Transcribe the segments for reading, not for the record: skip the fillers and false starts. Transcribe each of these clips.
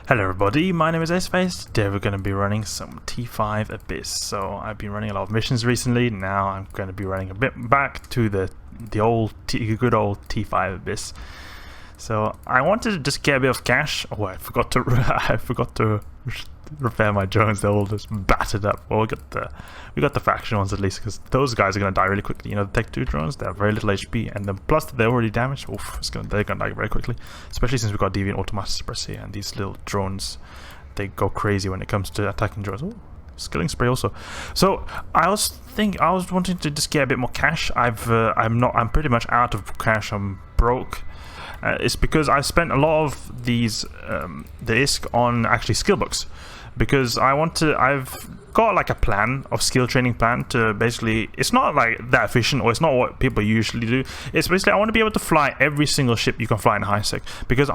Hello everybody, my name is Aceface. Today we're going to be running some T5 Abyss. So I've been running a lot of missions recently. Now I'm going to be running a bit back to the good old T5 Abyss. So I wanted to just get a bit of cash. Oh, I forgot to repair my drones. They're all just battered up. Well, we got the faction ones at least, because those guys are going to die really quickly. You know, the Tech 2 drones, they have very little HP, and then plus they're already damaged. Oof, they're going to die very quickly. Especially since we've got Deviant Automatic Suppress here, and these little drones, they go crazy when it comes to attacking drones. Oh, skilling spray also. So I was wanting to just get a bit more cash. I'm pretty much out of cash. I'm broke. It's because I spent a lot of the ISK on actually skill books, because I've got like a plan of skill training plan to basically, it's not like that efficient, or it's not what people usually do. It's basically I want to be able to fly every single ship you can fly in high sec, because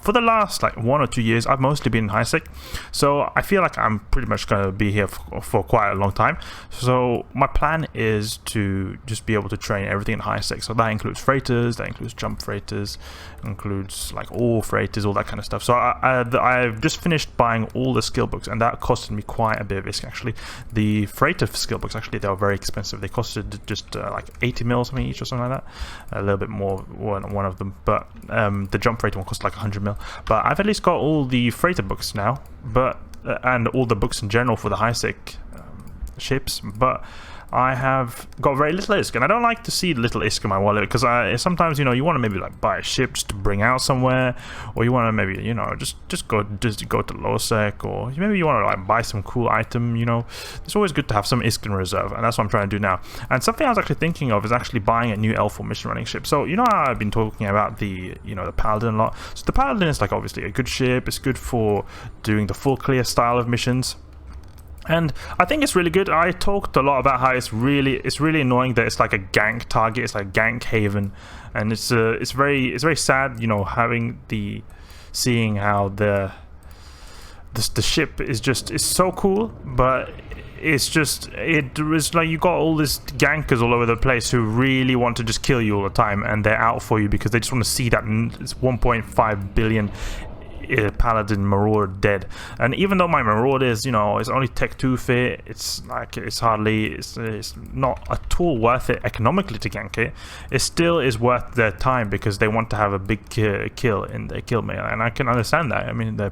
for the last like 1 or 2 years I've mostly been in high sec, so I feel like I'm pretty much going to be here for quite a long time. So my plan is to just be able to train everything in high sec. So that includes freighters, that includes jump freighters, includes like all freighters, all that kind of stuff. So I've just finished buying all the skill books, and that costed me quite a bit of risk actually. The freighter skill books, actually, they were very expensive. They costed just like 80 mil or something each, or something like that. A little bit more one of them, but the jump freighter one cost like 100 mil. But I've at least got all the freighter books now, and all the books in general for the high sec ships, but I have got very little ISK, and I don't like to see little ISK in my wallet, because sometimes, you know, you want to maybe like buy a ship just to bring out somewhere, or you want to maybe, you know, just go to low sec, or maybe you want to like buy some cool item. You know, it's always good to have some ISK in reserve, and that's what I'm trying to do now. And something I was actually thinking of is actually buying a new L4 mission running ship. So you know how I've been talking about the Paladin a lot. So the Paladin is like obviously a good ship. It's good for doing the full clear style of missions. And I think it's really good. I talked a lot about how it's really annoying that it's like a gank target. It's like gank haven, and it's very sad, you know, seeing how the ship is so cool, but it's like you got all these gankers all over the place who really want to just kill you all the time, and they're out for you because they just want to see that it's 1.5 billion Paladin Marauder dead. And even though my Marauder is, you know, it's only Tech 2 fit, it's not at all worth it economically to gank it. It still is worth their time because they want to have a big kill in their kill melee, and I can understand that. I mean, they're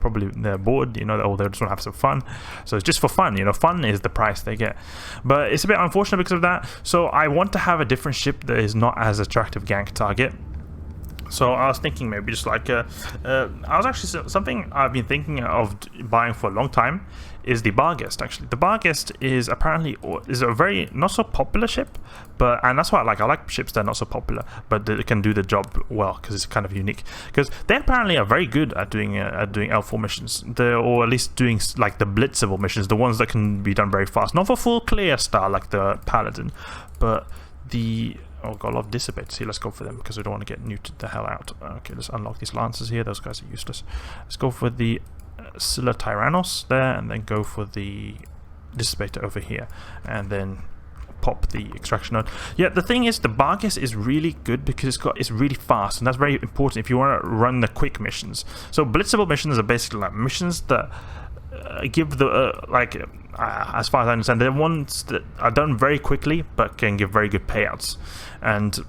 bored, you know, or they just want to have some fun. So it's just for fun, you know, fun is the price they get. But it's a bit unfortunate because of that. So I want to have a different ship that is not as attractive gank target. So I was thinking maybe just like something I've been thinking of buying for a long time is the Barghest. Actually, the Barghest is apparently a very not so popular ship, and that's why I like ships that are not so popular, but they can do the job well because it's kind of unique. Because they apparently are very good at doing L4 missions, or at least doing like the blitzable missions, the ones that can be done very fast, not for full clear style like the Paladin, but the. Oh, got a lot of dissipates here. Let's go for them because we don't want to get neutered the hell out. Okay, let's unlock these lancers here. Those guys are useless. Let's go for the Scylla Tyrannos there, and then go for the dissipator over here, and then pop the extraction node. Yeah, the thing is, the Barghest is really good because it's really fast, and that's very important if you want to run the quick missions. So blitzable missions are basically like missions that give the as far as I understand, they're ones that are done very quickly but can give very good payouts, and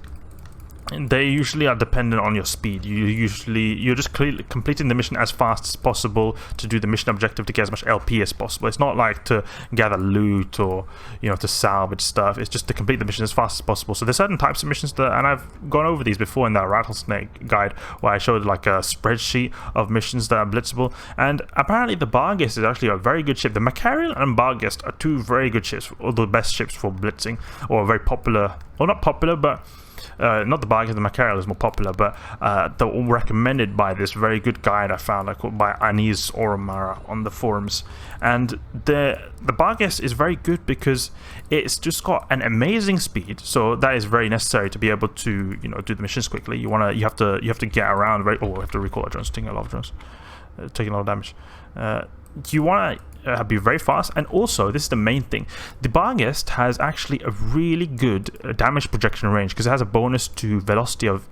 they usually are dependent on your speed. You're just completing the mission as fast as possible to do the mission objective to get as much LP as possible. It's not like to gather loot or, you know, to salvage stuff. It's just to complete the mission as fast as possible. So there's certain types of missions that, and I've gone over these before in that Rattlesnake guide where I showed like a spreadsheet of missions that are blitzable. And apparently the Barghest is actually a very good ship. The Microwarpdrive and Barghest are two very good ships, or the best ships for blitzing, or very popular, or not popular, but not the Barghest, the Microwarpdrive is more popular, but they're all recommended by this very good guide I found, by Anis Oromara on the forums. And the Barghest is very good because it's just got an amazing speed, so that is very necessary to be able to, you know, do the missions quickly. You have to get around, right? Oh, I have to recall our drones, taking a lot of drones. taking a lot of damage. You want to be very fast, and also this is the main thing, the Barghest has actually a really good damage projection range because it has a bonus to velocity of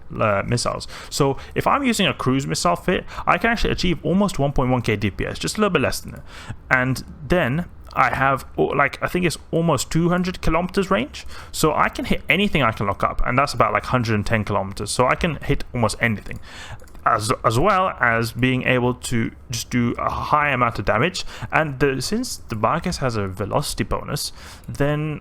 missiles. So if I'm using a cruise missile fit, I can actually achieve almost 1.1k DPS, just a little bit less than it. And then I have, like, I think it's almost 200 kilometers range, so I can hit anything I can lock up, and that's about like 110 kilometers, so I can hit almost anything. As well as being able to just do a high amount of damage. And since the Barghest has a velocity bonus, then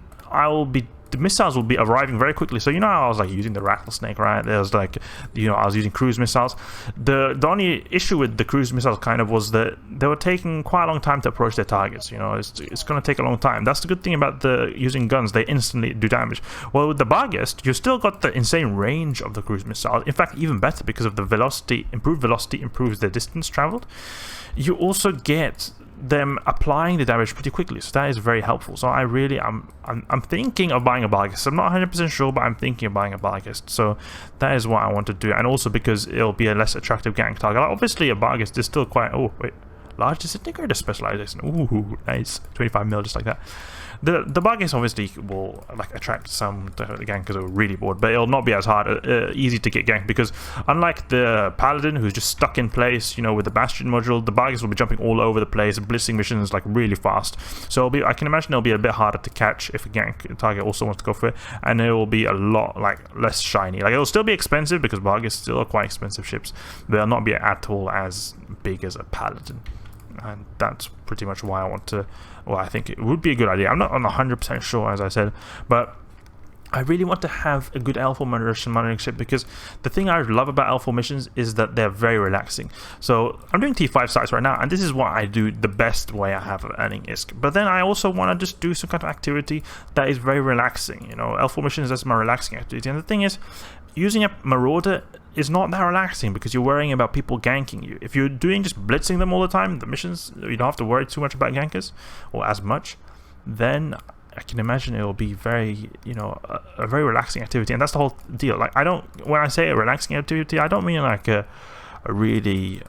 the missiles will be arriving very quickly. So you know how I was like using the rattlesnake, right? There's like, you know, I was using cruise missiles. The only issue with the cruise missiles kind of was that they were taking quite a long time to approach their targets. You know, it's going to take a long time. That's the good thing about using guns, they instantly do damage. Well, with the Barghest, you still got the insane range of the cruise missile. In fact, even better, because of the velocity. Improved velocity improves the distance traveled. You also get them applying the damage pretty quickly, so that is very helpful. So I'm thinking of buying a Barghest. I'm not 100% sure, but I'm thinking of buying a Barghest. So that is what I want to do, and also because it'll be a less attractive gank target. Like, obviously a Barghest is still quite, oh wait, large disintegrator specialization. Ooh, nice, 25 mil, just like that. The Barghest obviously will like attract some gankers because they're really bored, but it'll not be as hard, easy to get ganked, because unlike the Paladin who's just stuck in place, you know, with the Bastion module, the Barghest will be jumping all over the place, blitzing missions like really fast. So I can imagine it'll be a bit harder to catch if a gank target also wants to go for it, and it will be a lot like less shiny. Like, it'll still be expensive because Barghest still are quite expensive ships. They'll not be at all as big as a Paladin. And that's pretty much why I want to, well, I think it would be a good idea. I'm not 100% sure, as I said, but I really want to have a good L4 monitoring ship, because the thing I love about L4 missions is that they're very relaxing. So I'm doing T5 sites right now, and this is what I do the best way I have of earning ISK. But then I also want to just do some kind of activity that is very relaxing. You know, L4 missions, that's my relaxing activity. And the thing is, using a Marauder is not that relaxing because you're worrying about people ganking you. If you're doing just blitzing them all the time, the missions, you don't have to worry too much about gankers, or as much, then I can imagine it will be very, you know, a very relaxing activity. And that's the whole deal. Like, when I say a relaxing activity, I don't mean like a really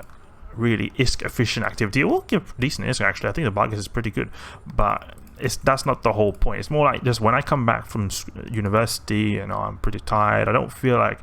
ISK efficient activity. It will give decent ISK, actually. I think the Barghest is pretty good, but that's not the whole point. It's more like just when I come back from university, you know, I'm pretty tired, I don't feel like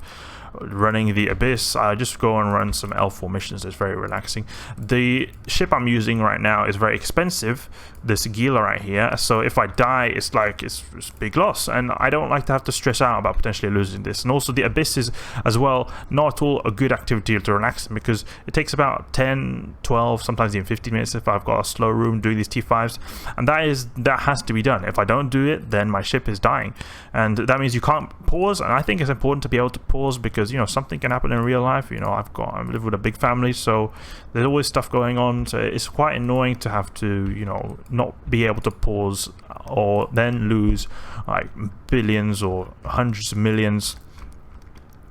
running the Abyss, I just go and run some L4 missions. It's very relaxing. The ship I'm using right now is very expensive, this Gila right here, so if I die, it's like it's big loss, and I don't like to have to stress out about potentially losing this. And also the Abyss is as well not at all a good activity to relax in, because it takes about 10, 12, sometimes even 15 minutes if I've got a slow room doing these T5s, and that has to be done. If I don't do it, then my ship is dying, and that means you can't pause. And I think it's important to be able to pause, because, you know, something can happen in real life. You know, I live with a big family, so there's always stuff going on, so it's quite annoying to have to, you know, not be able to pause, or then lose like billions or hundreds of millions,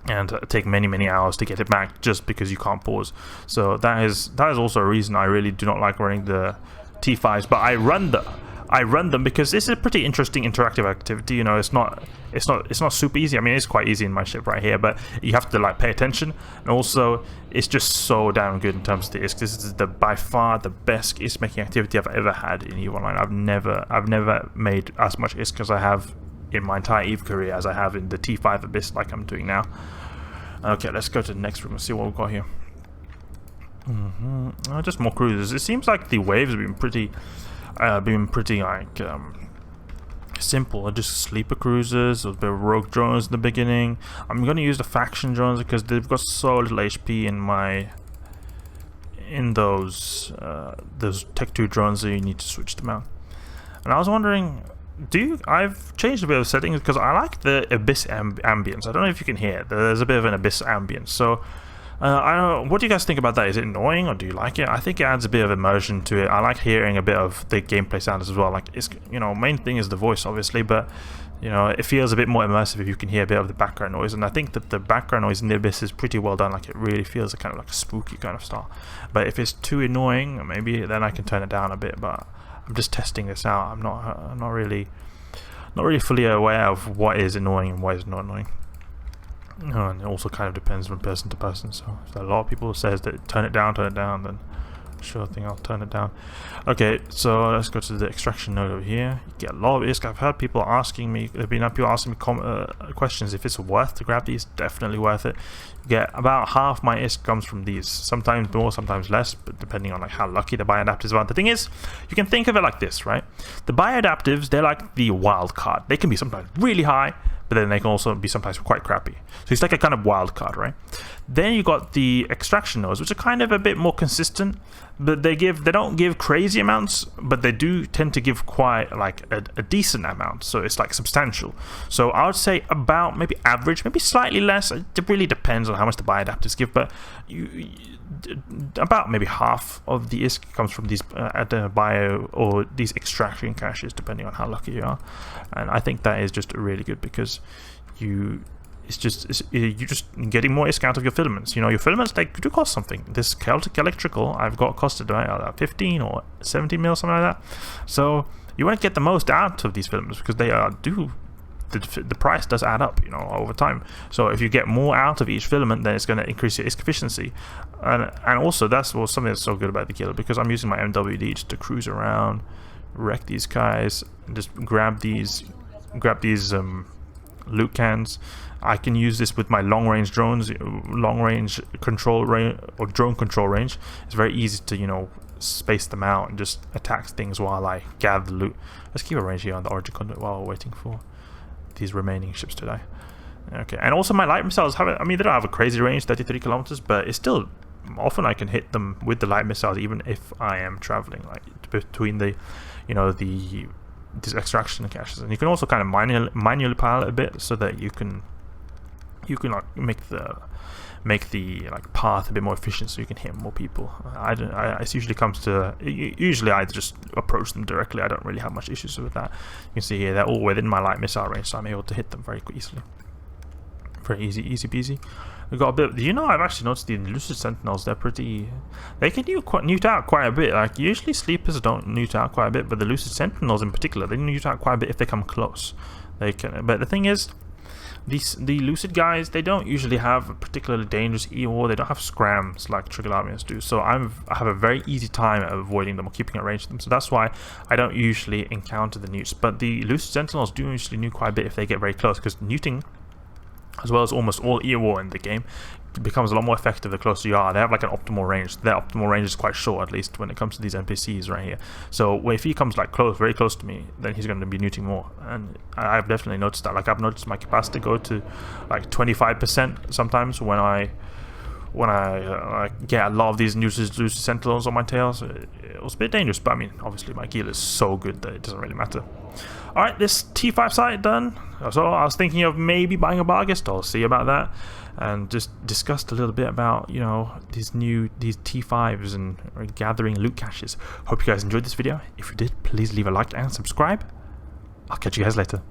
and take many hours to get it back just because you can't pause. So that is also a reason I really do not like running the T5s, but I run them because this is a pretty interesting interactive activity. You know, it's not super easy. I mean, it's quite easy in my ship right here, but you have to like pay attention, and also it's just so damn good in terms of the ISK. This is by far the best ISK making activity I've ever had in EVE Online. I've never made as much ISK as I have in my entire EVE career as I have in the T5 Abyss, like I'm doing now. Okay, let's go to the next room and see what we've got here. Just more cruisers. It seems like the waves have been pretty like simple. Just sleeper cruisers, a bit of rogue drones in the beginning. I'm going to use the faction drones because they've got so little HP in those Tech 2 drones that you need to switch them out. And I was wondering, I've changed a bit of settings because I like the Abyss ambience. I don't know if you can hear it. There's a bit of an Abyss ambience. So I don't know, what do you guys think about that? Is it annoying, or do you like it? I think it adds a bit of immersion to it. I like hearing a bit of the gameplay sounds as well. Like, it's, you know, main thing is the voice, obviously, but, you know, it feels a bit more immersive if you can hear a bit of the background noise. And I think that the background noise in the Abyss is pretty well done. Like, it really feels kind of like a spooky kind of style. But if it's too annoying, maybe then I can turn it down a bit. But I'm just testing this out. I'm not really fully aware of what is annoying and what is not annoying. And it also kind of depends from person to person. So if a lot of people says that turn it down, then sure thing, I'll turn it down. Okay, so let's go to the extraction node over here. You get a lot of ISK. I've heard people asking me, people asking me questions if it's worth to grab these. Definitely worth it. You get about half my ISK comes from these. Sometimes more, sometimes less, but depending on like how lucky the bioadaptives are. The thing is, you can think of it like this, right? The bioadaptives, they're like the wild card. They can be sometimes really high, but then they can also be sometimes quite crappy. So it's like a kind of wild card, right? Then you got the extraction nodes, which are kind of a bit more consistent, but they don't give crazy amounts, but they do tend to give quite like a decent amount. So it's like substantial. So I would say about maybe average, maybe slightly less. It really depends on how much the bioadapters give, but about maybe half of the ISK comes from these bio or these extraction caches, depending on how lucky you are. And I think that is just really good because you're just getting more ISK out of your filaments. You know, your filaments, they do cost something. This Celtic Electrical I've got costed 15 or 17 mil, something like that. So you want to get the most out of these filaments because they the price does add up, you know, over time. So if you get more out of each filament, then it's going to increase your ISK efficiency. And also that's something that's so good about the Gila, because I'm using my MWD just to cruise around, wreck these guys, and just grab these loot cans. I can use this with my long-range drones, long-range control range or drone control range. It's very easy to, you know, space them out and just attack things while I gather the loot. Let's keep a range here on the origin conduit while we're waiting for these remaining ships to die. Okay, and also my light missiles they don't have a crazy range, 33 kilometers, but it's still often I can hit them with the light missiles even if I am traveling like between the, you know, these extraction caches. And you can also kind of manually pilot a bit so that you can like make the like path a bit more efficient so you can hit more people. It usually comes to I just approach them directly. I don't really have much issues with that. You can see here they're all within my light missile range, so I'm able to hit them very easily. Very easy peasy. We've got a bit. You know, I've actually noticed the Lucid Sentinels. They can newt out quite a bit. Like usually sleepers don't newt out quite a bit, but the Lucid Sentinels in particular, they newt out quite a bit if they come close. They can. But the thing is, the Lucid guys, they don't usually have a particularly dangerous EO. They don't have scrams like Trigalamians do. So I have a very easy time at avoiding them or keeping at range of them. So that's why I don't usually encounter the newts. But the Lucid Sentinels do usually newt quite a bit if they get very close, because newting, as well as almost all EO in the game, becomes a lot more effective the closer you are. They have like an optimal range. Their optimal range is quite short, at least when it comes to these NPCs right here. So if he comes like very close to me, then he's going to be newting more. And I've definitely noticed that. Like I've noticed my Capacitor go to like 25% sometimes when I get a lot of these Lucid Sentinels on my tails. It was a bit dangerous, but I mean, obviously my Gila is so good that it doesn't really matter. Alright, this T5 site done. So I was thinking of maybe buying a Barghest. I'll see about that. And just discussed a little bit about, you know, these T5s and gathering loot caches. Hope you guys enjoyed this video. If you did, please leave a like and subscribe. I'll catch you guys later.